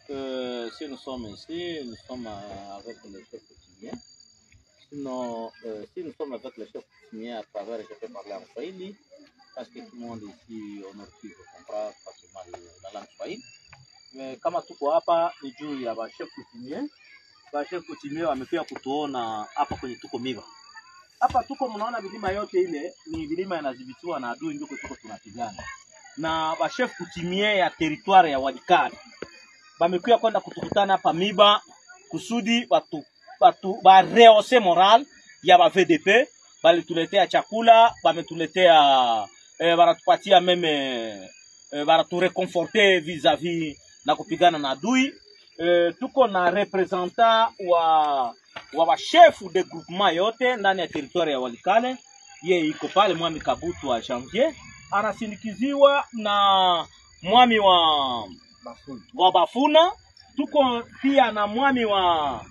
Si nous sommes ici, nous sommes avec le chef coutumier. Sinon, si nous sommes avec le chef coutumier à travers, je peux parler en Swahili, parce que tout le monde ici au Nord Kivu comprend facilement la langue Swahili. Mais kama tuko hapa ni juu ya chef coutumier. Chef coutumier wamekuja kutuona hapa kwenye tuko Miba. Hapa tuko mnaona vilima yote ile ni vilima yanadhibitiwa na adui, ndio tuko tunapigana. Na chef coutumier ya territoire ya Walikale bamekuja kwenda kutukutana hapa Miba kusudi batu ba rehausser moral ya ba VDP, balituletea chakula, bametuletea baratupatia meme baratu reconforter vis-à-vis na kupigana na adui. Tuko na representant wa chef de groupement yote ndani ya territoire ya Walikale. Ye iko pale Mwami Kabutu wa Janvier, anasindikiziwa na mwami wa Bafuna. Tuko pia na mwami wa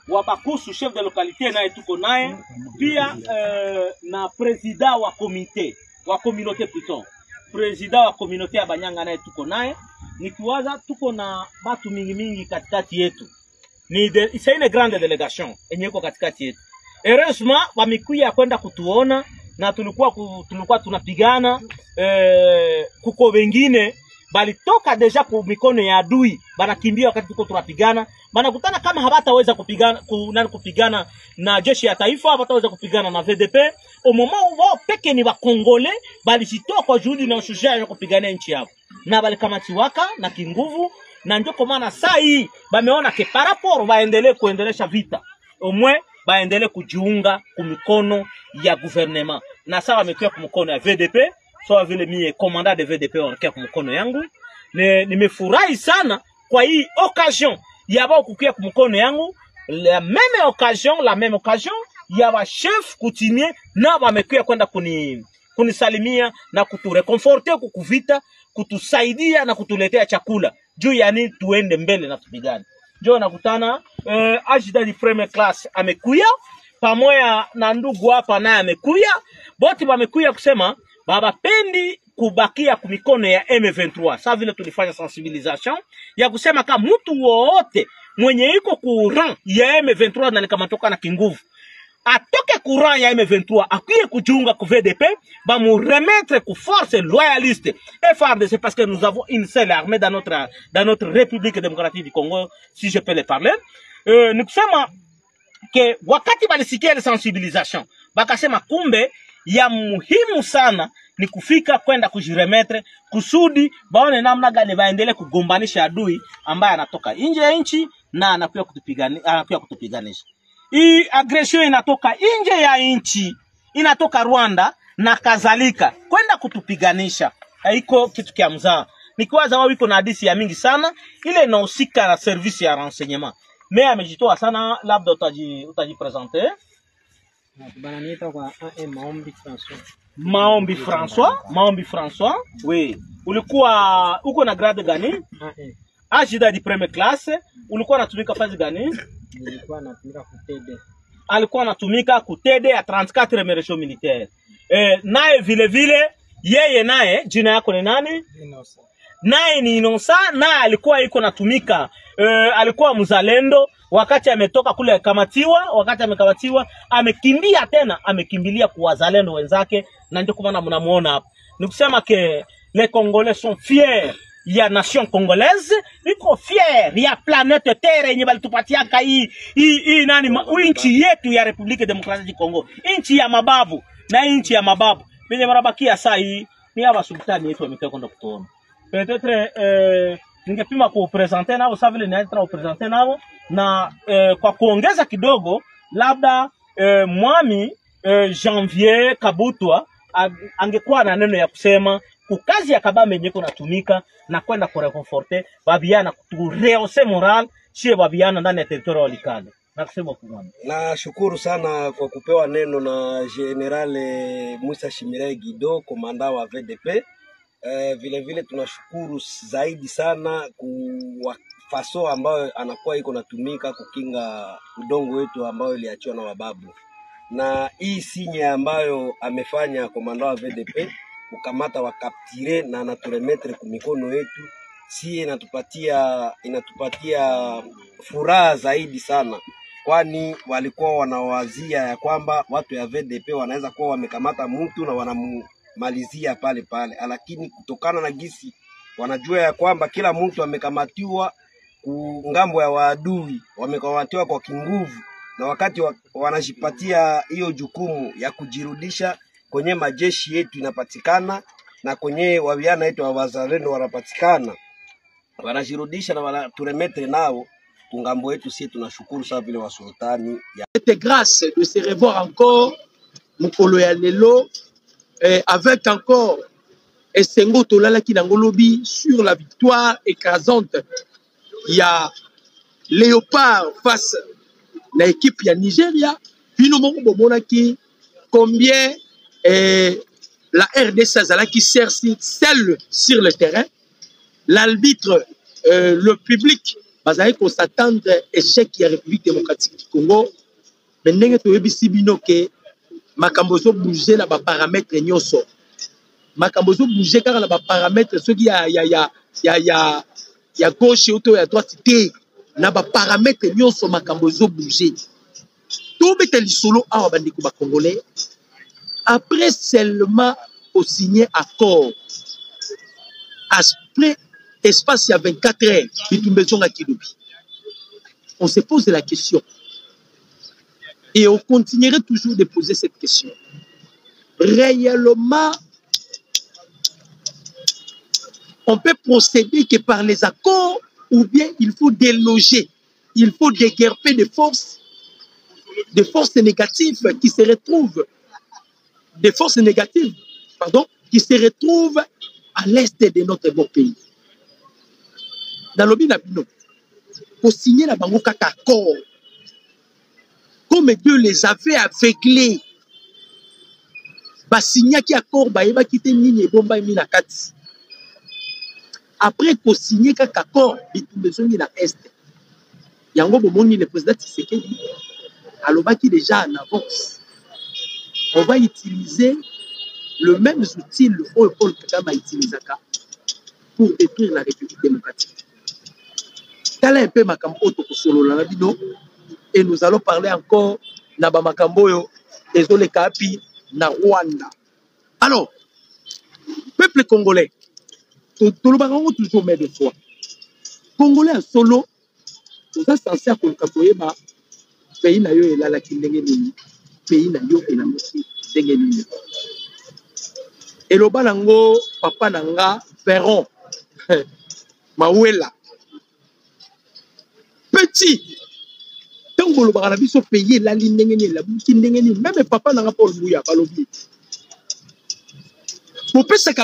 Bakusu, chef de localité, naye tuko naye pia na president wa comité wa communauté plutôt, president wa communauté ya Banyanga naye tuko naye. Nikiwaza tuko na batu mingi katikati yetu. C'est une grande délégation yenye iko katikati yetu. Heureusement wamekuja kwenda kutuona na tulikuwa tunapigana. Kuko wengine balitoka deja kwa mikono ya adui, banakimbia wakati tuko tunapigana. Banakutana kama habataweza kupigana na jeshi ya taifa, habataweza kupigana na VDP. Au moment wao peke ni wa Congolais balijitoa kwa juhudi na ushujaa ya kupigania nchi yao, na balikamatiwaka na kinguvu. Na ndio kwa maana saa hii bameona ke par rapport baendelee kuendelesha vita, omwe baendelee kujiunga kumikono ya gouvernement. Na sawa wamekuwa kumikono ya VDP, sawa vile mie commandant de VDP wanakuwa kumikono yangu. Nimefurahi sana kwa hii occasion ya bao kukia kumikono yangu. La même occasion ya ba chef coutumier na wamekuwa kwenda kunisalimia na kutureconforter kukuvita, kutusaidia na kutuletea chakula. Juu yani tuende mbele na tupigane. Njoo nakutana ajida di premier class amekuya pamoja na ndugu hapa naye amekuya. Bote wamekuya kusema baba pendi kubakia kumikono ya M23. Sasa vile tulifanya sensibilisation ya kusema kama mtu wote mwenye iko courant ya M23 na nikamatoka na kinguvu atoke courant ya M23 akuye kujiunga ku VDP, ba mu remettre ku force loyaliste FARDC, parce que nous avons une seule armée dans notre République démocratique du Congo, si je peux le parler. Nikusema ke wakati balisikia ile sensibilisation bakasema kumbe ya muhimu sana ni kufika kwenda kujiremetre kusudi baone namna gani baendelee kugombanisha adui ambaye anatoka nje ya nchi na anakuja kutupiganisha. Hii aggression inatoka nje ya nchi, inatoka Rwanda na kadhalika kwenda kutupiganisha. Haiko kitu kia mzaa. Nikiwaza wao iko na hadithi ya mingi sana, ile inahusika na service ya renseignement. Mais amejitoa sana, labda utajipresenter. Bana niita kwa Maombi François. Maombi François. Oui. Ulikuwa uko na grade gani? Ajida di première classe. Ulikuwa unatumika fazi gani? Nilikuwa natumika kutede. Alikuwa anatumika kutede ya 34 meresho militaire. Naye vile yeye naye jina yako ni nani? Inosa. Naye ni Inosa, naye alikuwa iko natumika, alikuwa mzalendo. Wakati ametoka kule amekamatiwa, amekimbia tena, amekimbilia kwa wazalendo wenzake, na ndio kwa maana mnamuona hapa. Nikusema ke les Congolais sont fiers ya nation congolaise, iko fier ya planète terre yenye balitupatia hii nani nchi yetu ya Republique Démocratique du Congo, nchi ya mababu. Na nchi ya mababu benye barabakia saa hii ni hapa sultani yetu amekuja kwenda kutuona. Peut-être ningepima kupresenter nao sasa vile nianza kupresenter nao na kwa kuongeza kidogo labda mwami Janvier Kabutwa angekuwa na neno ya kusema kukazi ya kabambe yenye kunatumika na kwenda kureconforter babiana kuturehausser moral chez babiana ndani ya territoire ya Walikale. Nasema kwa na shukuru sana kwa kupewa neno na General Musa Shimirai Guido, komanda wa VDP. Vile tunashukuru zaidi sana kwa faso ambayo anakuwa iko natumika kukinga udongo wetu ambao iliachiwa na wababu. Na hii sinye ambayo amefanya komanda wa VDP kukamata wakaptire na anaturemetre kumikono yetu si inatupatia furaha zaidi sana, kwani walikuwa wanawazia ya kwamba watu ya VDP wanaweza kuwa wamekamata mtu na wanamalizia pale pale, lakini kutokana na gisi wanajua ya kwamba kila mtu amekamatiwa ngambo ya waadui, wamekamatiwa kwa kinguvu, na wakati wanajipatia hiyo jukumu ya kujirudisha kwenye majeshi yetu inapatikana na kwenye waviana yetu wa wazalendo wanapatikana, wanajirudisha na wanaturemetre nao kungambo yetu. Sisi tunashukuru sana vile wasultani ya C'était grâce de se revoir encore mukolo ya lelo avec encore Esengo Tolala qui nangolobi sur la victoire écrasante. Il y a Léopard face à l'équipe ya Nigeria. Puis nous avons combien la RDC Azala qui sert seul sur le terrain. L'arbitre, le public, qu'on s'attend échec de la République démocratique du Congo. Mais nous avons que Makambozo bouger na ba paramètres nyoso. Makambozo bouger car na ba paramètres ceux qui ya gauche auto ya droite té na ba paramètres nyoso Makambozo bouger. Tout bete lisolo awa bandiko ba congolais après seulement au signer accord. Après espace il y a 24 heures bitumbezo nga kilobi. On se pose la question. Et on continuerait toujours de poser cette question. Réellement, on peut procéder que par les accords ou bien il faut déloger, il faut déguerper des forces négatives qui se retrouvent, qui se retrouvent à l'est de notre beau pays. Dans le Binabino, pour signer la bango kaka accord, comme Dieu les avait aveuglés, signer qui accord, ba quitte ligne bomba mina kati. Après qu'on signe kaka accord, besoin na est. Yango bomoni le président Tshisekedi alobaki déjà en avance. On va utiliser le même outil le Paul Kagame a utilisé pour détruire la République démocratique. Tala un peu makambo to solo la bino. Et nous allons parler encore na Bamakamboyo et Zole Kapi na Rwanda. Alors, peuple congolais, tout le monde toujours met de foi. Congolais en solo, nous sommes censés à Kolkakoyeba, pays na yo et la kindengeni, pays na yo et la mosi dengeni. Et le balango, papa nanga, Ferron, Mawela, petit. Tant que le Barabi se paye la ligne, la boutique, même papa n'a pas le bouillard, pas l'oublier. Pour que cette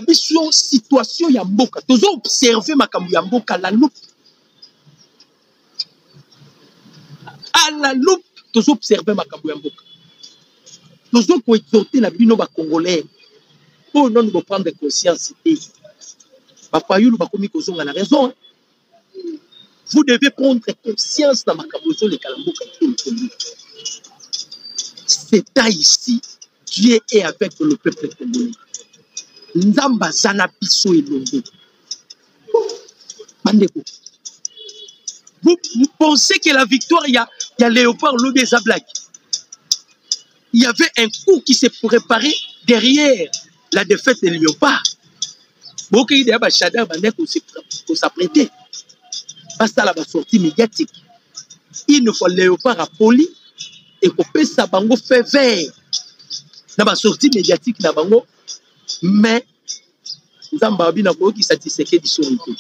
situation yamboka, tous observer ma cambu yamboka la loupe. À la loupe, tous observer ma cambu yamboka. Tous ont exhorté la bino ba congolais. Pour non nous prendre conscience. Papa yulu ba komi kozonga la raison. Vous devez prendre conscience dans ma cabozo les calamboka. C'est ici, Dieu est avec le peuple congolais. Nzamba zana biso elongo. Bandeko. Vous pensez que la victoire, il y a Léopard Lobé Zablak. Il y avait un coup qui s'est préparé derrière la défaite de Léopard. Beaucoup de Bachadar Bandeko s'apprêter. Parce que la sortie médiatique. Il ne faut Léopard à poli et qu'on peut sa bango fait vert. Dans la sortie médiatique, na bango, mais Zambabi n'a pas qui satisfait du sonité.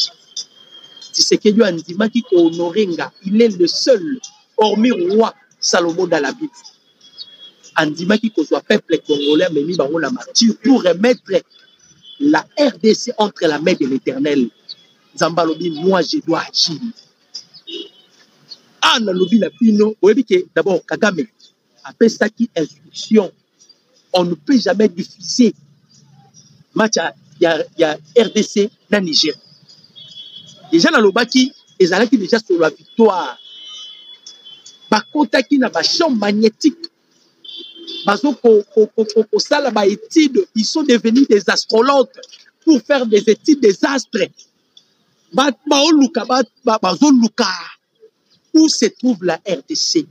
Tshisekedi Andima qui honorenga, il est le seul, hormis roi Salomon dans la Bible. Andima qui soit peuple congolais, mais mis bango la martyre pour remettre la RDC entre la main de l'Éternel. Zambalobi, moi je dois agir. Anna Lobi Lapino, vous voyez que d'abord Kagame, après ça qui instruction, on ne peut jamais diffuser match il y a RDC dans Niger. Déjà dans le Baki, ils allaient déjà sur la victoire. Par contre, qui n'a pas champ magnétique. Parce que ça, là, études, ils sont devenus des astronautes pour faire des études des astres. Où se trouve la RDC?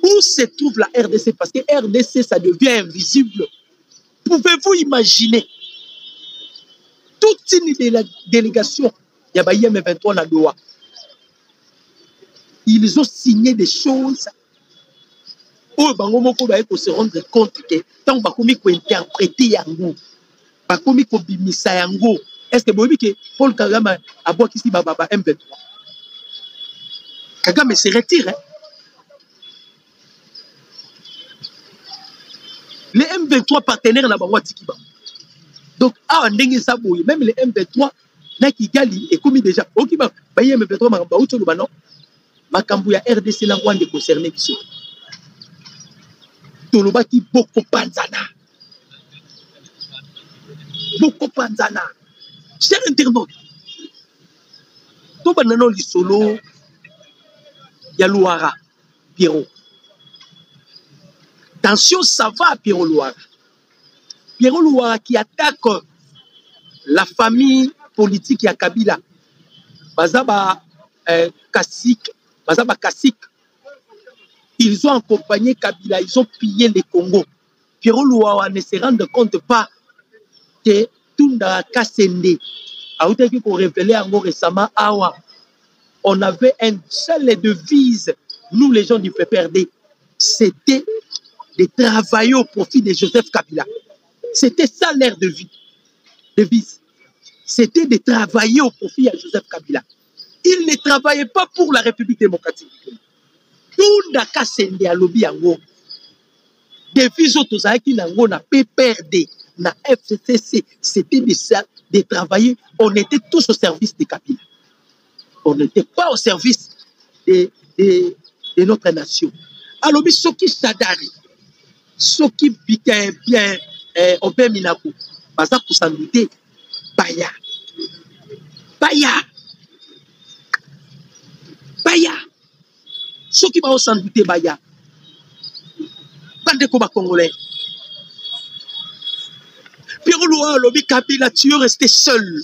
Où se trouve la RDC? Parce que RDC, ça devient invisible. Pouvez-vous imaginer toute une délégation, il y a M23 dans Doha. Ils ont signé des choses où il se rendre compte que tant que vous interpréter yango, bakomi ko bimisa yango. Est-ce que vous que Paul Kagame a boit ici baba M23? Kagame se retire. Hein? Les M23 partenaires là-bas, donc, même les M23, na Kigali, et comme déjà, ok, M23, Makambu ya RDC na Rwanda concerné biso. Tolobaki Boko Panzana. Boko Panzana. Cher internaute. To banano lisolo ya Louara, Pierrot. Attention, ça va, Pierrot Louara. Pierrot Louara qui attaque la famille politique ya Kabila. Bazaba Kassik. Ils ont accompagné Kabila, ils ont pillé les Congo. Pierrot Louawa ne se rend compte pas que Tunda Kassende, a été révélé récemment, on avait une seule devise, nous les gens du PPRD, c'était de travailler au profit de Joseph Kabila. C'était ça l'air de vie, devise. C'était de travailler au profit de Joseph Kabila. Il ne travaillait pas pour la République démocratique. Tout Dakar Sende à lobby yango. Des visions qui n'ont na PPRD, na FCC, c'était de travailler. On était tous au service de Kabila. On n'était pas au service de notre nation. Alors, Soki Sadari, Soki bien, Obé Minakou, Baza pour s'en douter, Baya. Ceux qui vont s'en douter, Baya. Pas de combat congolais. Pierrot Louawa, Lobi Kabila, tu es resté seul.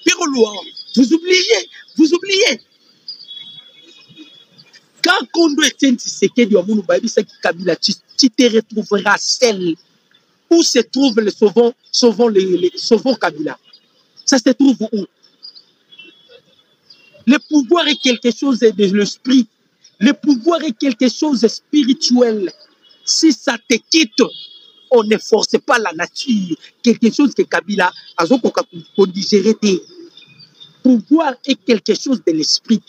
Pierrot Louawa, vous oubliez. Quand Kondo Etienne Tshisekedi du Amoulou Babi, c'est Kabila, tu te retrouveras seul. Où se trouve le sauvons Kabila? Ça se trouve où? Le pouvoir est quelque chose de l'esprit. Le pouvoir est quelque chose de spirituel. Si ça te quitte, on ne force pas la nature. Quelque chose que Kabila a digéré. Pouvoir est quelque chose de l'esprit.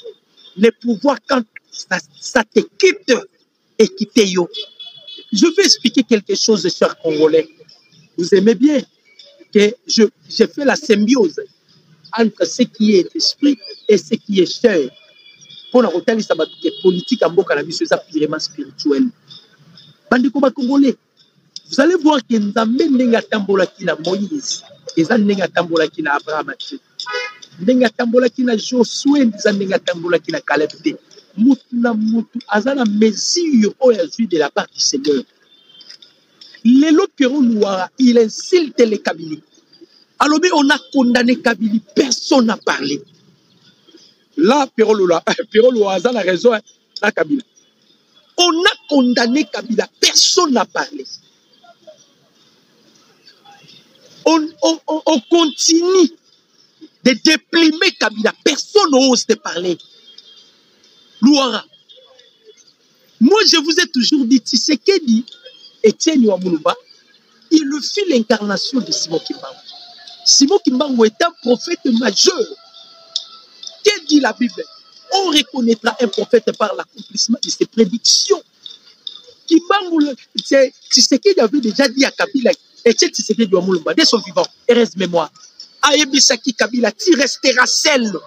Le pouvoir, quand ça te quitte, et quitte yo. Je vais expliquer quelque chose, chers Congolais. Vous aimez bien que j'ai fait la symbiose entre ce qui est esprit et ce qui est chair. Pour la rotali ça va être politique en boka la vie c'est purement spirituel. Bandiko ba Congolais, vous allez voir que Nzambe ndenga tambola kina Moïse, eza ndenga tambola kina Abraham, ndenga tambola kina Josué, ndenga tambola kina Caleb. Mutu na mutu azana mesure oya zui de la part du Seigneur. Lelo Pierrot Louawa, il insulte les Kabili. Alors, on a condamné Kabili, personne n'a parlé. Là, Pierrot Louawa a raison, là, Kabila. On a condamné Kabila, personne n'a parlé. On continue de déprimer Kabila, personne n'ose de parler. Louawa. Moi, je vous ai toujours dit, Tshisekedi, Etienne Ouamoulouba, il fit l'incarnation de Simon Kimbangu. Simon Kimbangu est un prophète majeur. Que dit la Bible? On reconnaîtra un prophète par l'accomplissement de ses prédictions. Kimbangu, Tshisekedi avait déjà dit à Kabila, Etienne Tshisekedi Ouamoulouba, dès son vivant, et reste mémoire. Aebisaki Kabila, tu resteras seul.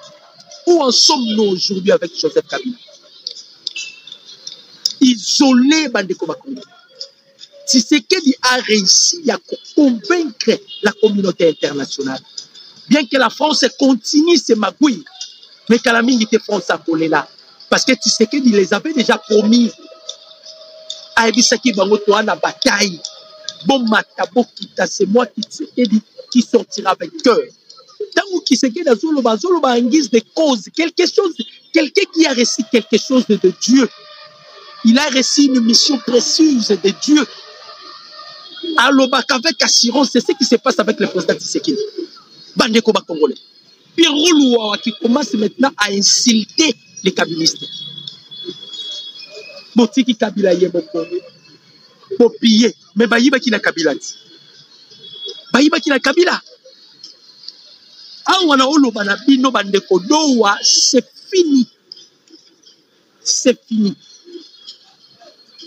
Où en sommes-nous aujourd'hui avec Joseph Kabila? Isolé, Bandeko Bakongo. Tshisekedi a réussi à convaincre la communauté internationale. Bien que la France continue ses magouilles, mais que la mingi était France à coller là. Parce que Tshisekedi les avait déjà promis. Aebisaki Bango Toa na bataille. Bon matabo kita, c'est moi qui sortira avec cœur. Tant Tango qui s'est dans Zoloba en guise de cause, quelqu'un qui a reçu quelque chose de Dieu. Il a reçu une mission précieuse de Dieu. Alors, avec assurance, c'est ce qui se passe avec le président Tshisekedi. Bandeko ba Congolais. Pirou qui commence maintenant à insulter les kabylistes. Botiki Kabila yeboko. Popiller. Mais Bayiba qui na Kabila. Bayiba qui na Kabila. Ah, on a oloba na bino bandeko dowa, c'est fini. C'est fini.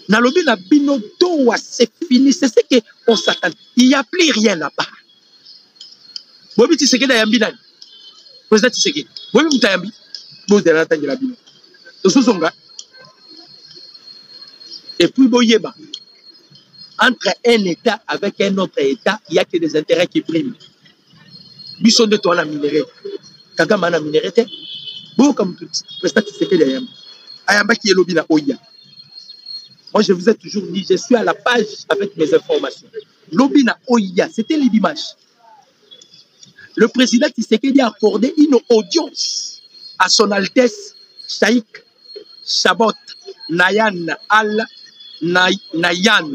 Nalobi na bino dowa, c'est fini. C'est ce qu'on s'attend. Il n'y a plus rien là-bas. Bobi Tshisekedi yambi nani? Président Tshisekedi. Bobi mutayambi. Bobi de la tangela bino. Tosuzonga. Et puis boyeba. Entre un État avec un autre État, il n'y a que des intérêts qui priment. Bison de toi, la minérée. Kagama na minérée. Bon, comme tout, président Tshisekedi Ayamba. Ayamba qui est lobby na Oya. Moi, je vous ai toujours dit, je suis à la page avec mes informations. Lobby na Oya, c'était l'image. Le président Tshisekedi a accordé une audience à son Altesse Shaikh Chabot Nayan Al Nayan,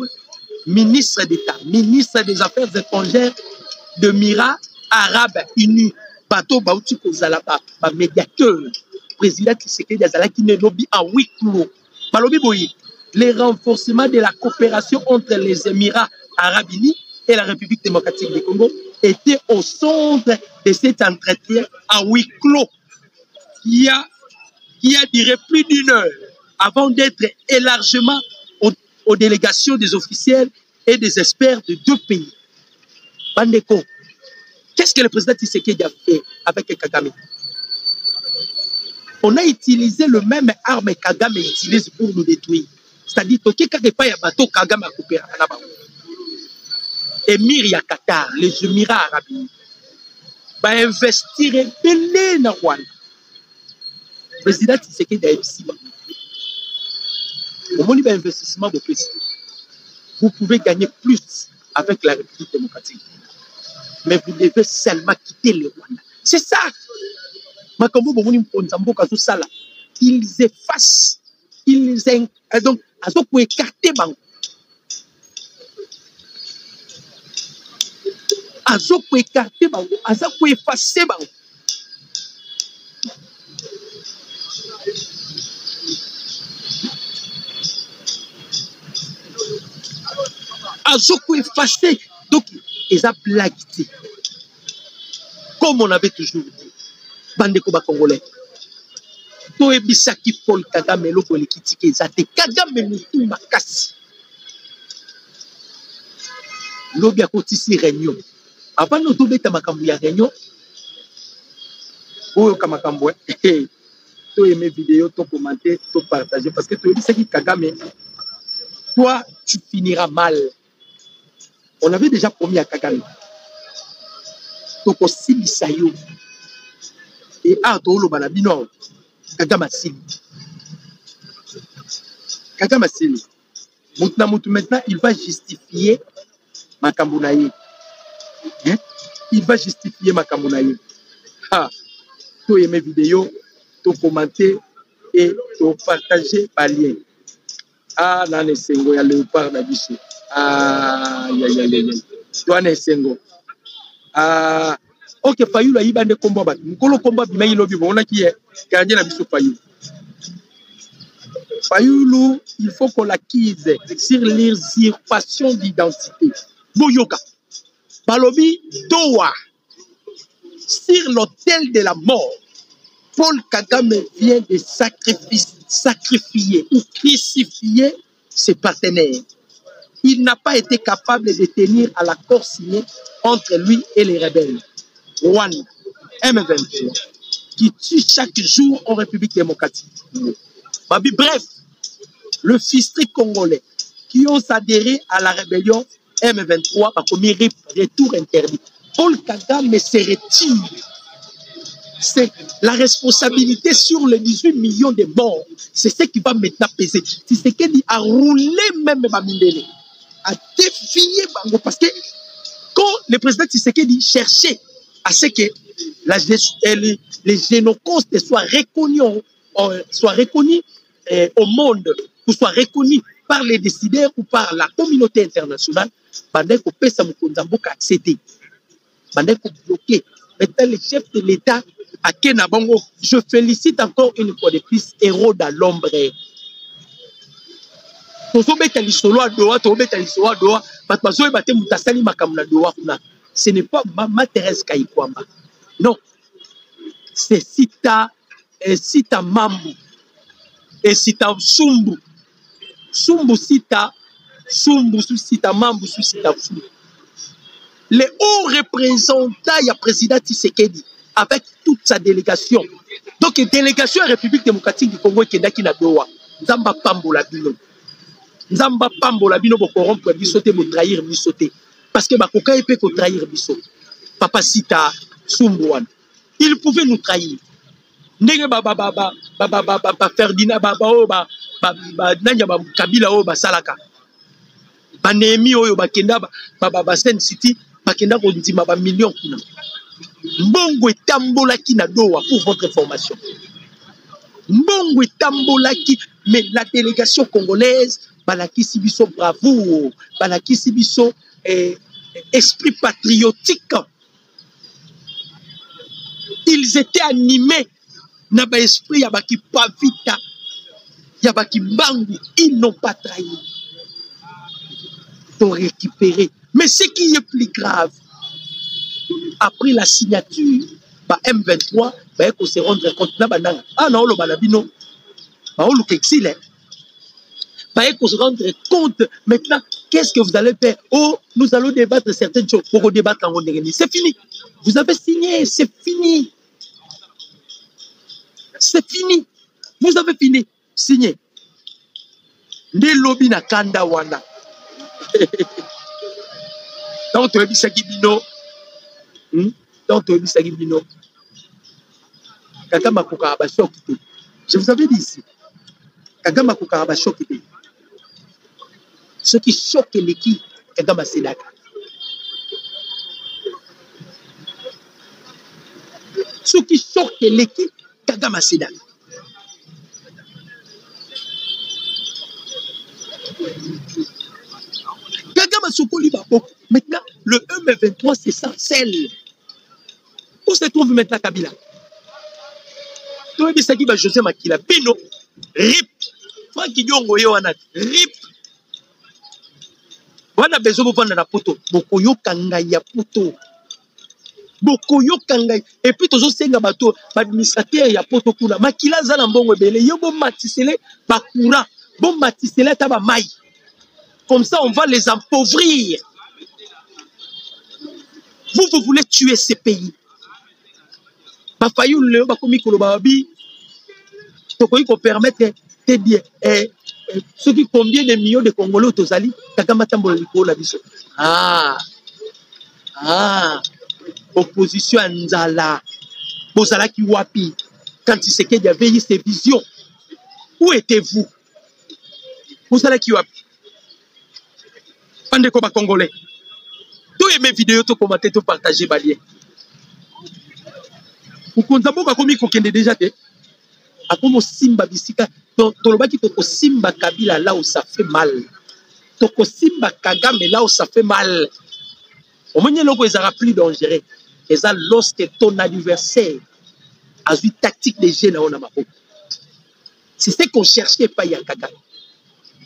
ministre d'État, ministre des Affaires étrangères de Mira Arabe Unis, bateau Bauti Kozalaba, médiateur, président Tshisekedi Azala qui ne lobby en 8 clos. Balobi Boyi, les renforcements de la coopération entre les Émirats Arabes Unis et la République démocratique du Congo étaient au centre de cet entretien en 8 clos qui a duré plus d'1 heure avant d'être élargement aux délégations des officiels et des experts de 2 pays. Bandeko, qu'est-ce que le président Tshisekedi a fait avec Kagame? On a utilisé le même arme que Kagame utilise pour nous détruire. C'est-à-dire que Kagame a coupé. Émir ya Qatar, les Émirats Arabes Unis, va investir belé na Rwanda. Le président Tshisekedi a ici. Au moment de l'investissement de plus, vous pouvez gagner plus avec la République démocratique. Mais vous devez seulement quitter le Rwanda. C'est ça. Ils effacent, donc, pour écarter Bango. Pour écarter Bango, pour effacer Bango. Pour effacer. Donc, ils ont blagué. Comme on avait toujours dit, Bandeko ba Congolais. To ebisaki Paul Kagame loko likitike zate Kagame mutu makasi. Lobi akotisi réunion. Avant nous tobeta makambu ya réunion. Oyo kamakambu to aimer vidéo, to commenter, to partager parce que to ebisaki Kagame. Toi, tu finiras mal. On avait déjà promis à Kagame. Toko Sibisayo. Et Artolo Banabino. Kagame Sili. Kagame Sili. Maintenant, il va justifier Makambunaye. Il va justifier Makambunaye. Ah, tu aimes mes vidéos, tu commenter et tu partager par lien. Ah, nan esengo ya léopard na biso. Ah, ya sengo. Ah, ok, Fayou la yibande combat bat. Mukolo combat bima yilobi bona ki est gardien na biso Fayou. Fayou, il faut qu'on l'acquise sur l'usurpation d'identité. Boyoka. Balobi Doha. Sur l'autel de la mort. Paul Kagame vient de sacrifier ou crucifier ses partenaires. Il n'a pas été capable de tenir à l'accord signé entre lui et les rebelles. Rwanda, M23, qui tue chaque jour en République démocratique. Bref, le fistré congolais qui ont adhéré à la rébellion M23 a commis retour interdit. Paul Kagame se retire. C'est la responsabilité sur les 18 millions de morts. C'est ce qui va maintenant peser. C'est ce qu'il dit à rouler même Bamindele, à défier Bango. Parce que quand le président Tshisekedi cherchait à ce que les génocostes soient reconnus, au monde, ou soient reconnus par les décideurs ou par la communauté internationale, pendant que pesa mukonzamboka accéder, pendant que bloquer. Maintenant, le chef de l'État à Kenabongo, je félicite encore une fois de plus héros dans l'ombre. Ce n'est pas Mama Thérèse Kayikwamba. Non. C'est Sita Mambu. Et Sita Sumbu. Sumbu Sita. Sumbu Sita Mambu Sita Sumbu. Le haut représentant, il y a président Tshisekedi avec toute sa délégation. Donc, délégation République démocratique du Congo qui est dans Doha. Nzamba Pambola Bino. Nzamba Pambola Bino pour corrompre bisoté, pour trahir bisoté. Parce que Bakoka peut trahir bisoté. Papa Sita Sumbuan. Il pouvait nous trahir. Ndenge Ferdinand Kabila o Salaka. Banemi oyo bakenda Sen City bakenda ko ndima ba millions kuna. Mbongo etambolaki na Doha pour votre information. Mbongo etambolaki, mais la délégation congolaise balakisi biso bravoure, balakisi biso esprit patriotique. Ils étaient animés na ba esprit ya baki pavita, ya baki mbangu, ils n'ont pas trahi. Pour récupérer. Mais ce qui est plus grave, après la signature, M23, il faut se rendre compte. Ah non, le balabino, il faut se rendre compte. Maintenant, qu'est-ce que vous allez faire? Oh, nous allons débattre certaines choses. Pour débattre en Rwanda. C'est fini. Vous avez signé, c'est fini. C'est fini. Vous avez fini. Signé. Né lobby na kanda wana. Donc, tu as dit ça qui bino. Donc, tu as dit ça qui bino. Kagama Kukaraba Shokite. Je vous avais dit ici. Kagama Kukaraba Shokite. Ce qui choque l'équipe, Kagama Sedaka. Ce qui choque l'équipe, Kagama Sedaka. Maintenant, le M23, c'est ça, celle. Où se trouve maintenant Kabila? Tu as dit ça qui va José Makila. Bino, RIP. Franck Yongo Yohanat, RIP. On a besoin de prendre la poto. Bokoyo Kangaya poto. Bokoyo Kangaya. Et puis, tous ces bateaux, l'administrateur, il y a poto kuna. Makila Zalambongo Bele. Yo bon matisele, bakura. Bon matisele, taba maï. Comme ça, on va les appauvrir. Vous voulez tuer ces pays. Bafayou le bakomi kolobabi. Tokoyi ko permettre de dire ceux qui combien de millions de Congolais au Tozali, Kagama Tambo Liko la biso. Opposition à Nzala. Bozala ki wapi. Quand il sait qu'il y avait ces visions. Où étiez-vous? Bozala ki wapi. Pande koba Congolais. Tous mes vidéos, tout commenter, tout partager, balier. Vous comptez comme il faut déjà te. A comme Simba Bisika. Donc, toko Simba Kabila là où ça fait mal. Toko Simba Kagame là où ça fait mal. Au moins, il y a plus dangereux. Et ça, lorsque ton adversaire a une tactique de jeu là, on a ma peau. C'est ce qu'on cherchait pas Yakagame.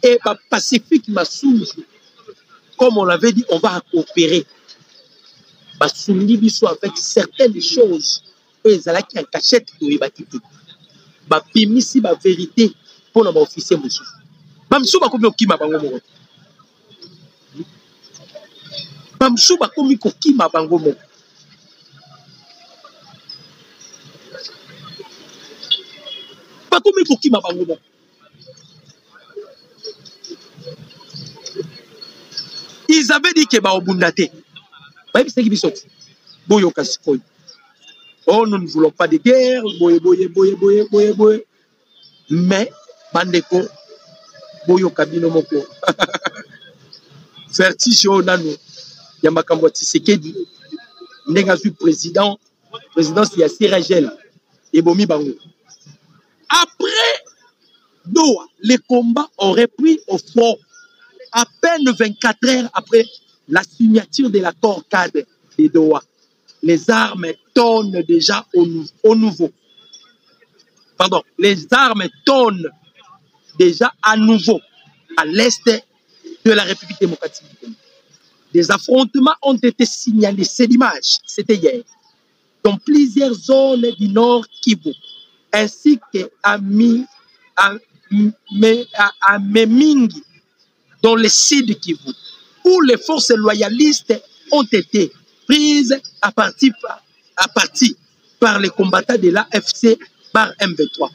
Et Pacifique m'a souri. Comme on l'avait dit, on va coopérer. Avec certaines choses. Et ils allaient en cachette pour y battre. Bapimisi ba vérité pour nos officiers monsieur. Bamsou ba komi okima bango mo. Bamsou ba komi okima bango mo. Ba komi okima bango mo. Ils avaient dit que ba obundate. Ba bisaki bisoti. Boyo kasikoy. Oh, nous ne voulons pas de guerre, boye. Mais, bandeko, boyo kabino moko. Vertige o nano, yamakambo Tshisekedi, nengazu président, présidence il y a Siragel et Bomi Bango. Après Doha, les combats auraient pris au front à peine 24 heures après la signature de l'accord cadre de Doha. Les armes tournent déjà au nouveau. Pardon, les armes tournent déjà à nouveau à l'est de la République démocratique du Congo. Des affrontements ont été signalés, c'est l'image, c'était hier, dans plusieurs zones du nord Kivu, ainsi qu'à Memingi, dans le sud Kivu, où les forces loyalistes ont été prises à partie par les combattants de l'AFC par M23.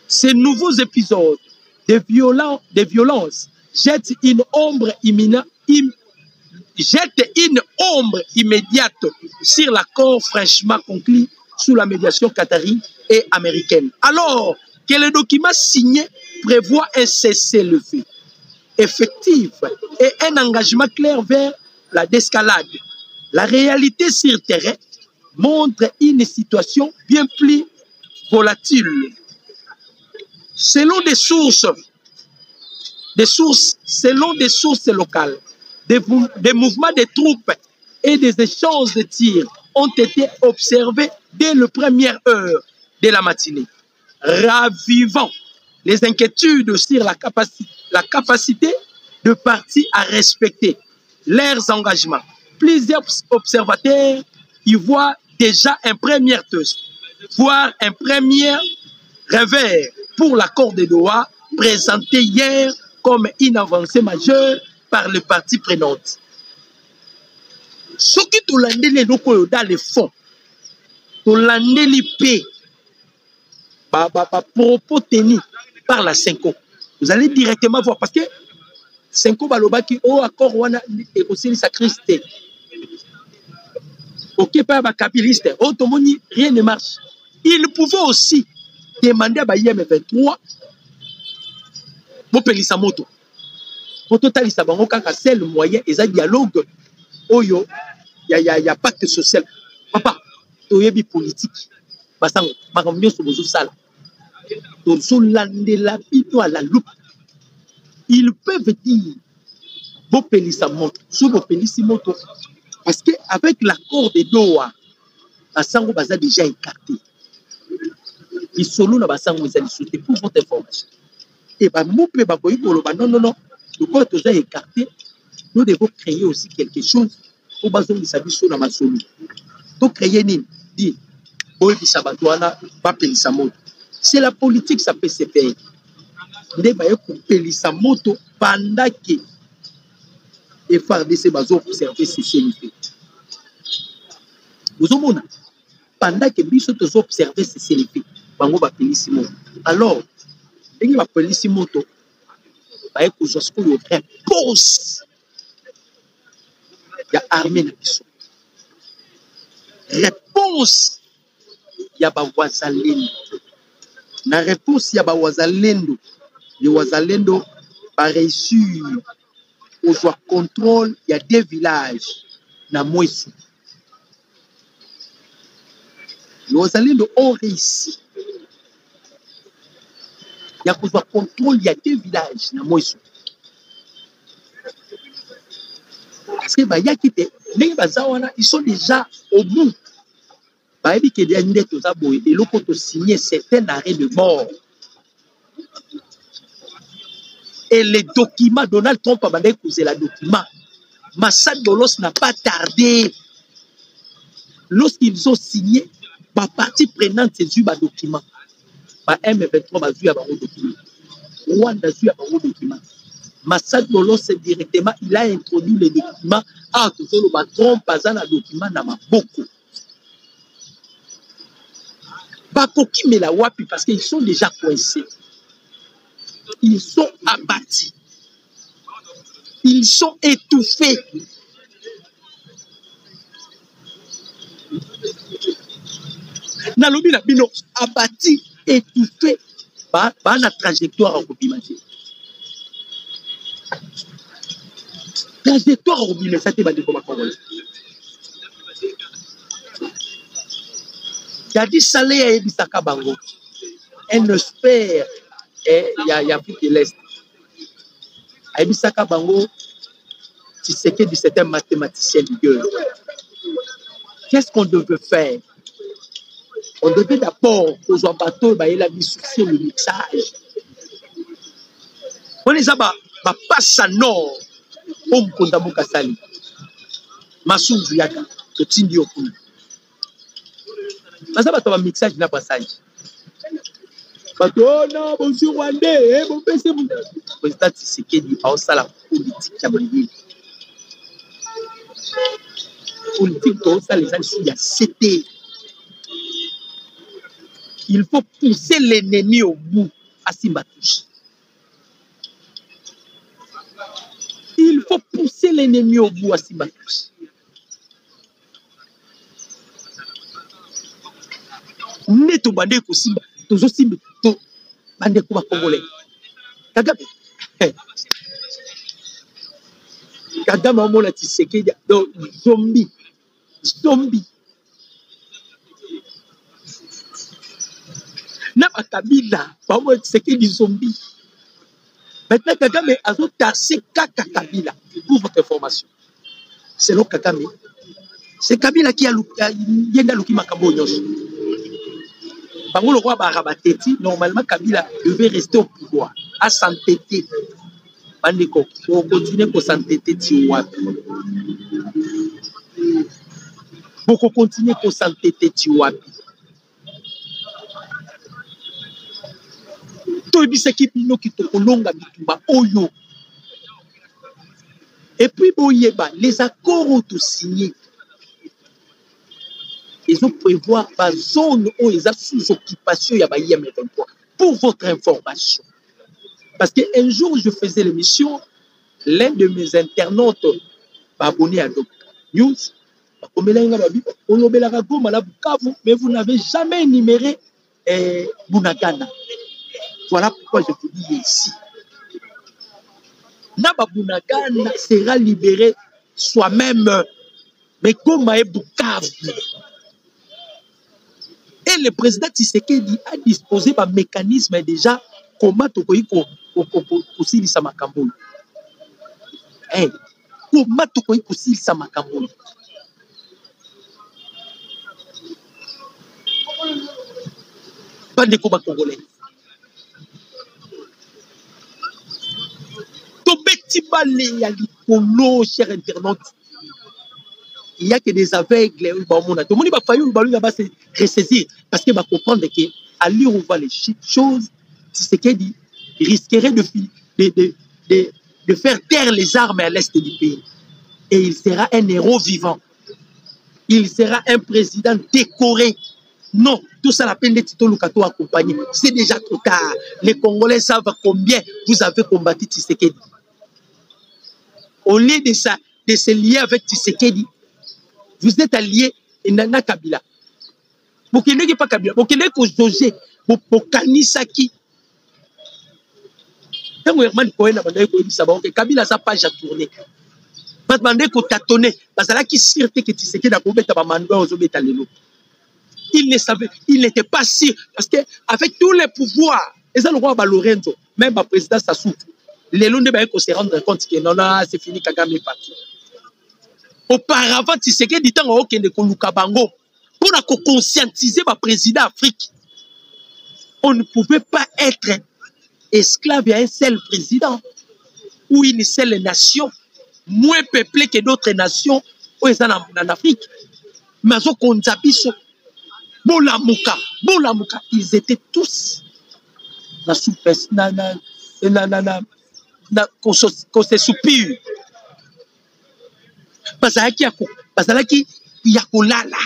Ces nouveaux épisodes de violence jettent une ombre immédiate sur l'accord fraîchement conclu sous la médiation qatari et américaine. Alors que le document signé prévoit un cessez-le-feu effectif et un engagement clair vers la désescalade. La réalité sur le terrain montre une situation bien plus volatile. Selon des sources locales, des mouvements de troupes et des échanges de tirs ont été observés dès les premières heures de la matinée, ravivant les inquiétudes sur la capacité de partis à respecter leurs engagements. Plusieurs observateurs y voient déjà un premier test, voire un premier revers pour l'accord de Doha présenté hier comme une avancée majeure par les parties prenantes. Ce qui tout l'année dans le fond, tout l'année paix, propos tenus par la Senko. Vous allez directement voir parce que Senko balobaki au accord wana et aussi sa Christ. Ok, pas capiliste. Automoni, rien ne marche. Il pouvait aussi demander à Bayem 23 pour payer sa moto. Pour totaler sa banque, c'est le moyen et ça dialogue. Oyo, il y a pacte social. Papa, tu es politique. Basang, ma commune sur vos salles. À la loupe. Ils peuvent dire bon payer sa moto, sous vos payer sa moto. Parce qu'avec l'accord de Doha, Basango Baza déjà écarté. Ils sont là, Basango Baza sauté pour votre information. Et bah, non, le corps est déjà écarté. Nous devons créer aussi quelque chose pour Basango Baza sur la maçonnerie. Donc, créer une dit, Boy Bisabatoana, va payer sa moto. C'est la politique, ça peut se faire. Nous devons payer sa moto pendant que et faire de ces bases observer ces CNP. Vous avez pendant que nous observer ces CNP, nous va payer si moto. Alors, nous va payer si moto. Bah écoute, je suis une réponse. Il y a armée na biso. Réponse. Il y a ba wazalendo. Na réponse il y a ba wazalendo. Les wazalendo ba réussir au joie contrôle, il y a des villages na Moïse. Les wazalendo ont réussi. Il y a besoin de contrôle, il y a deux villages dans Moïse. Parce que ils sont déjà au bout. Et l'autre a signé certains arrêts de mort. Et les documents, Donald Trump a écouté le document. Massad Bolos n'a pas tardé. Lorsqu'ils ont signé, ma partie prenante, c'est du document. M23 a vu un document. Rwanda a vu un document. Massad Bolos directement, il a introduit les documents. Ah, tout le Trump a un document dans beaucoup. Bakoki mais la wapi parce qu'ils sont déjà coincés. Ils sont abattus. Ils sont étouffés. Nalobi na bino abattus, étouffés par la trajectoire au Bimati. Trajectoire au Bimati, ça te va dire comment. Dadi Saleh a Ebisaka Bango. Un expert y a Afrique de l'Est. A Ebisaka Bango, tu sais que c'est un mathématicien de gueule. Qu'est-ce qu'on devait faire? On devait d'abord, aux bateaux, il a mis sur le mixage. On les a passe à nord. On compte à Sali. Massoum Yaka, le Tindi Okulu. Mais ça va un mixage n'a pas passage. Oh non, monsieur Rwandais, mon PC, mon président Tshisekedi a aussi la politique. Politique, ça les a il y a 7 ans. Il faut pousser l'ennemi au bout à Simbatouche. Il faut pousser l'ennemi au bout à Simbatouche. Neto bande ko Simba, tozo Simba, to bande ko ba Congolais. Kagame. Kagame omona Tshisekedi do zombie. Zombie. Na ba Kabila, ba omona Tshisekedi zombie. Maintenant Kagame a tassé Kaka Kabila pour votre information. Selon Kagame, c'est Kabila qui a yenda luki makambo nyonso. Bango le roi Barabateti, normalement Kabila devait rester au pouvoir, à s'entêter. Bandeko, pour continuer à s'entêter, pour continuer à s'entêter, et puis, les accords ont tout signé. Ils ont prévoir la zone où ils sont sous occupation, il y a M23. Pour votre information. Parce qu'un jour, je faisais l'émission, l'un de mes internautes m'a abonné à Doc News. Mais vous n'avez jamais énuméré Bunagana. Voilà pourquoi je vous dis ici. Naba Bunagana sera libéré soi-même. Mais comme Bukavu. Et le président Tshisekedi a disposé d'un mécanisme déjà comment tu peux aussi ça makambo. Comment tu peux aussi ça makambo. Pas de combat congolais. Tobeti balé ya likolo cher internaute. Il n'y a que des aveugles. Tout le monde va se ressaisir parce qu'il va comprendre qu'à l'heure où on voit les choses, Tshisekedi risquerait de faire taire les armes à l'est du pays. Et il sera un héros vivant. Il sera un président décoré. Non, tout ça, la peine de Tito Lukato accompagné. C'est déjà trop tard. Les Congolais savent combien vous avez combattu Tshisekedi. Au lieu de se lier avec Tshisekedi, vous êtes allié à Kabila. Vous ne connaissez pas Kabila. Vous connaissez que José, vous connaissez qui. Quand vous avez Kabila n'a pas déjà tourné. Vous avez tâtonné. Parce que là, qui sûreté que Tshisekedi a combattu il ne savait, il n'était pas sûr. Parce qu'avec tous les pouvoirs, et ça le roi Lorenzo, même le président Sassou, les Londres se rendre compte que non, c'est fini, Kagame est parti. Auparavant, Tshisekedi dit que Luka Bango pour conscientiser le président d'Afrique. On ne pouvait pas être esclave à un seul président ou une seule nation, moins peuplée que d'autres nations en Afrique. Mais Bolamuka, ils étaient tous dans qu'on se soupire. Parce qu'il y a kolala.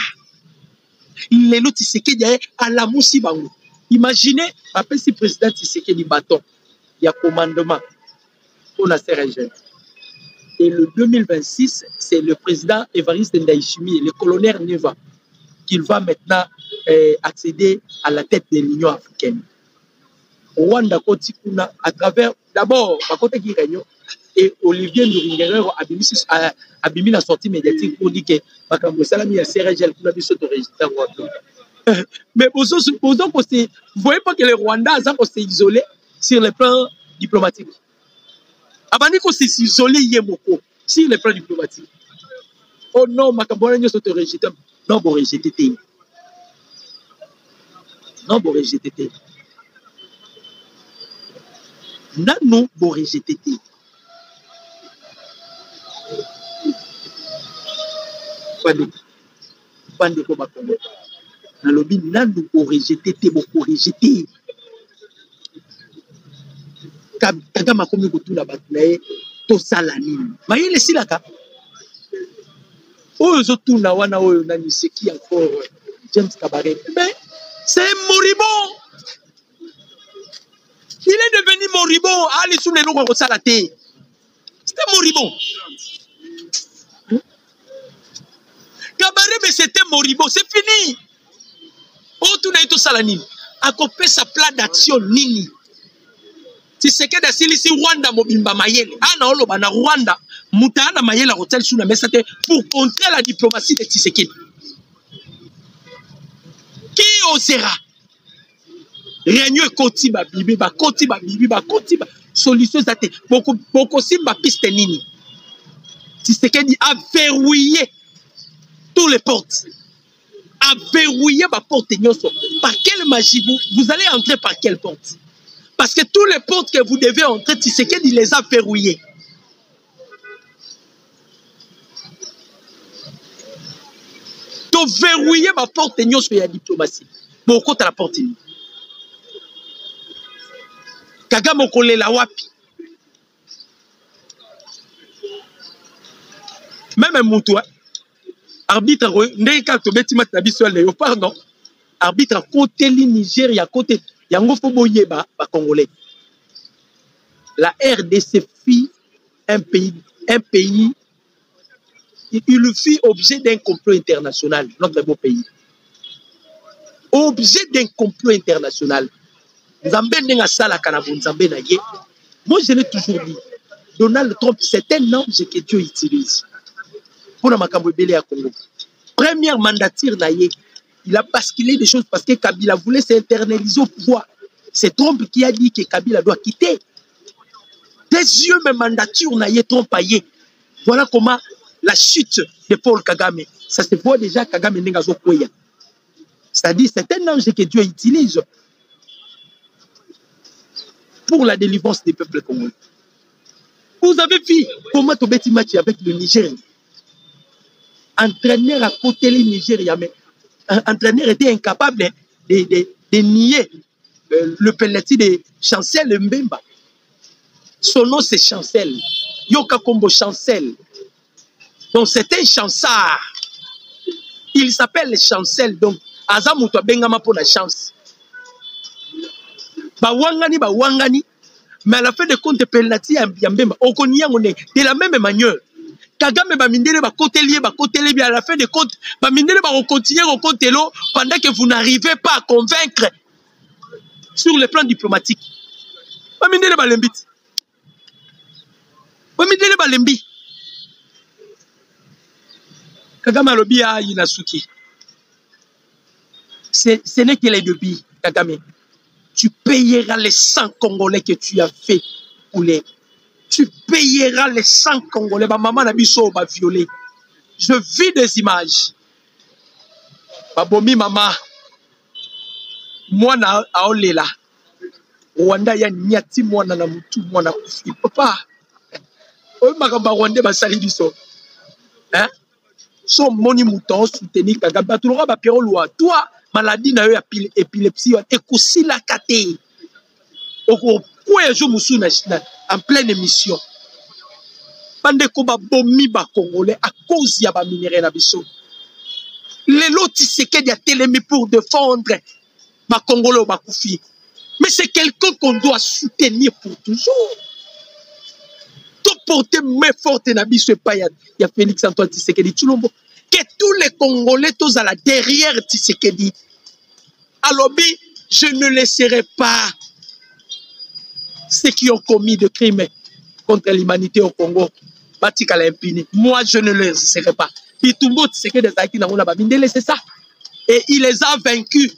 Les autres Tshisekedi à la Moussibango. Imaginez, après si le président Tshisekedi bâton, il y a commandement pour la CRG. Et le 2026, c'est le président Évariste Ndayishimiye, le colonel Neva, qui va maintenant accéder à la tête de l'Union africaine. Rwanda Kotikuna, à travers, d'abord, Bakote Réunion, et Olivier Nduringuerero a mis la sortie médiatique pour dire que Makambo Salami a CRGL pour la mission de résultat. Mais vous voyez pas que le Rwanda s'est isolé sur le plan diplomatique. Abani ko s'est isolé yemoko sur le plan diplomatique. Oh non, Makabouane nous te rejeté. Non, bon rejeté. Non, bon rejeté. Nano bon rejeté. Pande ko bakongo. Na lobi nano bon rejeté beaucoup rejeté. Kagama komi kutuna batnae to salani. Mayele silaka. Oyo zotuna wana oyo nani seki encore James Kabaré. Mais c'est moribond. Il est devenu moribond. Ali sous les noms qu'on la terre. C'était moribond. Kabaré, mais c'était moribond. C'est fini. Oh, tout n'a tout salani. A copé sa plan d'action nini. Si c'est que si Rwanda mobimba mayele. Ah na olo bana Rwanda. Moutana mayele la hotel sous la mais c'était pour contrer la diplomatie de Tshisekedi. Qui osera? Réunion Kotiba bibi ba Kotiba bibi ba Kotiba solution zate beaucoup simba piste nini. Tshisekedi a verrouillé tous les portes. A verrouillé ma porte nyoso. Par quelle magie vous allez entrer par quelle porte? Parce que tous les portes que vous devez entrer, Tshisekedi les a verrouillés. Donc verrouiller ma porte nyoso sur la diplomatie. Bon, quand la porte ni. Kagame okole la wapi. Même un moutou, arbitre, ndeka to beti mat na biso le pardon. Arbitre côté li Nigeria côté yango fo boyeba ba congolais. La RDC fit un pays il fit objet d'un complot international, notre beau pays. Objet d'un complot international. Nzambe nenga sala kanabo Nzambe na ye. Moi je l'ai toujours dit. Donald Trump c'est un ange que Dieu utilise. Pour la makambo belé à Congo. Première mandature na ye, il a basculé des choses parce que Kabila voulait s'internaliser au pouvoir. C'est Trump qui a dit que Kabila doit quitter. Des yeux mes mandatures na ye Trump aye. Voilà comment la chute de Paul Kagame, ça se voit déjà Kagame nenga zo koya. C'est-à-dire c'est un ange que Dieu utilise pour la délivrance des peuples congolais. Vous avez vu comment tu bêtis match avec le Niger. Entraîneur à côté du Nigeria, mais entraîneur était incapable de nier le penalty de Chancel Mbemba. Son nom c'est Chancel. Yoka Kombo Chancel. Donc c'est un chansard. Il s'appelle Chancel. Donc, Azamuto Bengama pour la chance. Bawangani. Mais à la fin de compte, penalty Mbemba. De la même manière. Kagame ba mindele ba côté lié à la fin de compte ba mindele ba continuer au côté l'eau pendant que vous n'arrivez pas à convaincre sur le plan diplomatique. Ba mindele ba lembi. Ba mindele ba lembi. Kagame alobi a Inasuki. Ce n'est que les deux billes, Kagame. Tu payeras les 100 Congolais que tu as fait pour les. Tu payeras les 100 Congolais. Ma maman n'a biso ba violé. Je vis des images. Babomi maman. Moi na aolela. Rwanda ya nyati mwana na mutu mwana kufi. Papa. Oyo makamba Rwanda basali biso. Hein? So moni mouton soutenir Kagame. Tu n'auras pas Pierrot Loa. Toi, maladie na yo épilepsie. Ekosi la kate. En pleine émission. Bandeko ba bomi ba Congolais à cause ya ba minéraux na biso. Les lots Tshisekedi a télémi pour défendre ba Congolais ba koufi. Mais c'est quelqu'un qu'on doit soutenir pour toujours. Tout porter main forte na biso pa ya Félix Antoine Tshisekedi Tshilombo. Que tous les Congolais tous à la derrière Tshisekedi. Alobi, je ne laisserai pas ceux qui ont commis des crimes contre l'humanité au Congo, Batika l'a impuné. Moi, je ne le laisserai pas. Pitumbo, c'est que des acquis dans la babine, c'est ça. Et il les a vaincus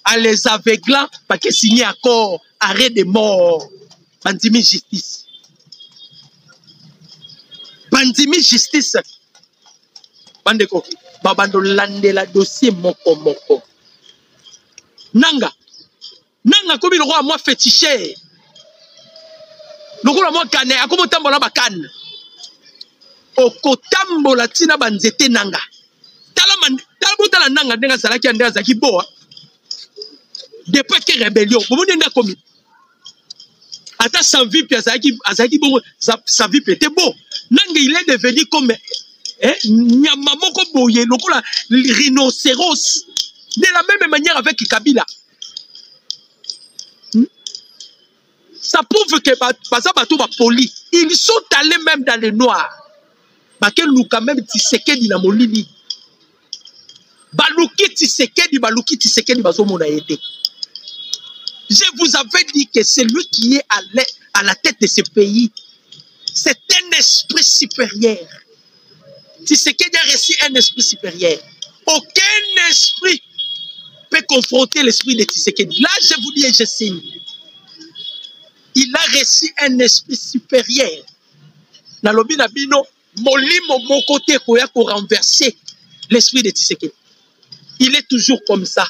en les aveuglant parce qu'il signé accord, arrêt de mort. Bandimi justice. Bandimi justice. Bandeko. Babando lande la dossier moko moko. Nanga. Nanga comme le roi moi fétiché. Le roi moi kane. A comme tambola bakan. Okotambola tina banzete nanga. Tala nanga denga salaki ande azaki boa. Depuis que rébellion, vous m'avez commis. Attends, sa vie, puis sa vie était beau. Nanga, il est devenu comme Nyamamoko Boye, le rhinocéros. De la même manière avec Kabila. Ça prouve que poli. Ils sont allés même dans le noir. Bakeluka quand même Tshisekedi na molili. Baluki Tshisekedi bazomona été. Je vous avais dit que celui qui est à la tête de ce pays, c'est un esprit supérieur. Tshisekedi a reçu un esprit supérieur. Aucun esprit peut confronter l'esprit de Tshisekedi. Là, je vous dis et je signe. Il a reçu un esprit supérieur. Nalobi Nabino, molimo mon côté pour renverser l'esprit de Tshisekedi. Il est toujours comme ça.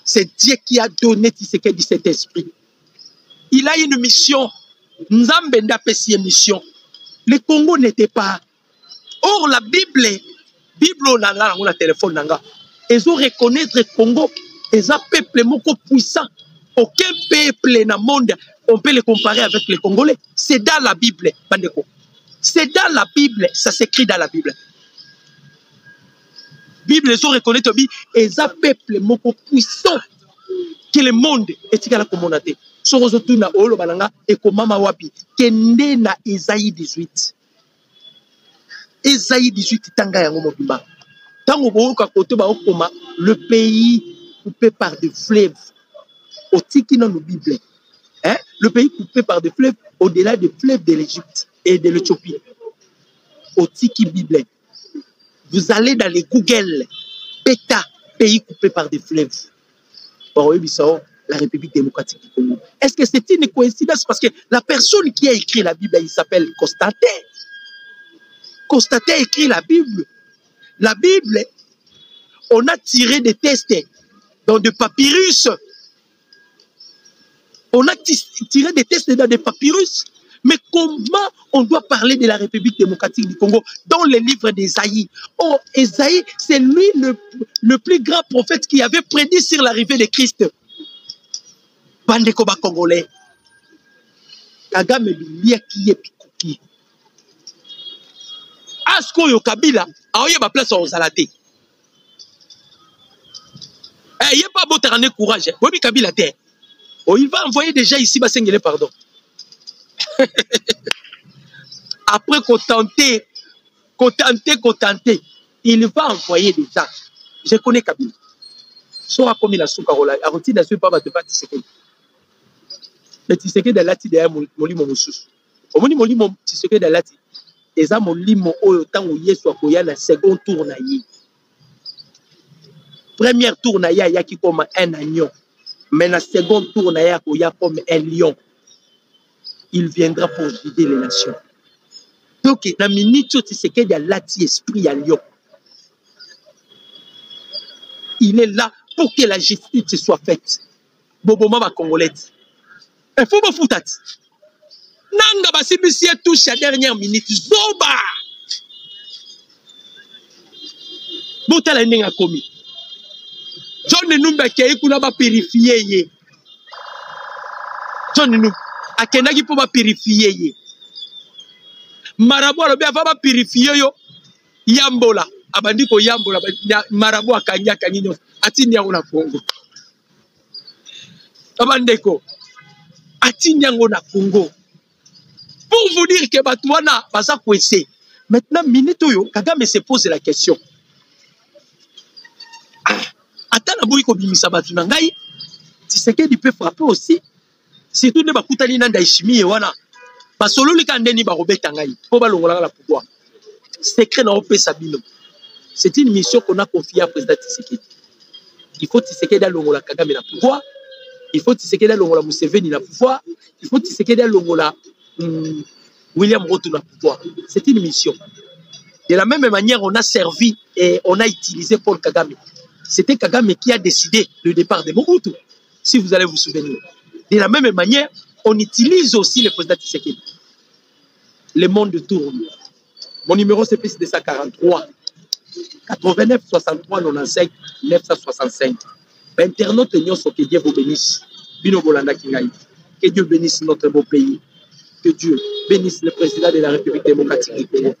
C'est Dieu qui a donné Tshisekedi cet esprit. Il a une mission. Nzambe ndapesi une mission. Le Congo n'était pas. Or, la Bible on a téléphone nanga. Ils ont reconnaître le Congo. Ils ont un peuple moko puissant. Aucun peuple dans le monde, on peut le comparer avec les Congolais. C'est dans la Bible, Bandeko. C'est dans la Bible. Ça s'écrit dans la Bible. Bible, ils ont reconnu Tobi, et ça peuple moko puissant que le monde est égal à communauté. Sorozotu na olo balanga et komama wapi kende na Isaïe 18. Isaïe 18 tanga yango mobimba. Tango boka kote ba okoma le pays coupé par des fleuves. Au tiki dans la Bible. Hein? Le pays coupé par des fleuves au-delà des fleuves de l'Égypte et de l'Éthiopie. Au tiki Bible. Vous allez dans les Google, PETA, pays coupé par des fleuves. La République démocratique du Congo. Est-ce que c'est une coïncidence? Parce que la personne qui a écrit la Bible, il s'appelle Constantin. Constantin a écrit la Bible. La Bible, on a tiré des tests dans des papyrus. On a tiré des tests dans des papyrus. Mais comment on doit parler de la République démocratique du Congo dans les livres d'Ésaïe? Oh, Ésaïe, c'est lui le plus grand prophète qui avait prédit sur l'arrivée de Christ. Bandekoba Congolais. Kagame bilia qui est pikuki. Asko yo Kabila, aoye ba place au Zalaté. Eh, y a pas beau terrain courage. Oui, Kabila terre. Oh, il va envoyer déjà ici, Basengele, pardon. Après contenter, il va envoyer déjà. Je connais Kabila. Soit comme il a soukarola, a retiré la suite pas de battre Tshisekedi. Mais Tshisekedi de lati derrière molimo mosusu. Omoni molimo Tshisekedi de lati. Eza molimo oyo tango Yesu akoya na second tour na yi. Premier tour na ya yaki comme un agneau. Mais na second tour na ya akoya comme un lion. Il viendra pour guider les nations. Donc, dans la minute, Tshisekedi a lati esprit à lion. Il est là pour que la justice soit faite. Boboma va Congolais. Il faut me foutre. Nanga basibisi touche à dernière minute. Zoba. Botala nenga komi. John Numba kei kuna ba purifier ye. John Numba akenaki po ba purifier ye. Marabu alobi ava ba purifier yo. Yambola. Abandi ko yambola marabu akanya kanyo. Atini yango na Congo. Abandeko. Atini yango na Congo. Pour vous dire que Batouana va s'accouesser. Maintenant, Minetoyo, Kagame se pose la question. Attends, la bouille comme Bimisa Batunangai, Tshisekedi peut frapper aussi. Surtout ne bakutani nanda ishimi wana. Parce que le kandeni ba Robert Tangai, pour balongola la pouvoir. Secret na opé Sabino. C'est une mission qu'on a confiée à président Tshisekedi. Il faut Tshisekedi Longola Kagame na pouvoir. Il faut Tshisekedi Longola Museveni na pouvoir. Il faut Tshisekedi Longola William Ruto na pouvoir. C'est une mission. De la même manière, on a servi et on a utilisé Paul Kagame. C'était Kagame qui a décidé le départ de Mobutu, si vous allez vous souvenir. De la même manière, on utilise aussi le président Tshisekedi. Le monde tourne. Mon numéro c'est plus 243 89 63 95 965. Internaute Nyonso, que Dieu vous bénisse. Bino Bolanda Kingaï. Que Dieu bénisse notre beau pays. Que Dieu bénisse le président de la République démocratique du Congo.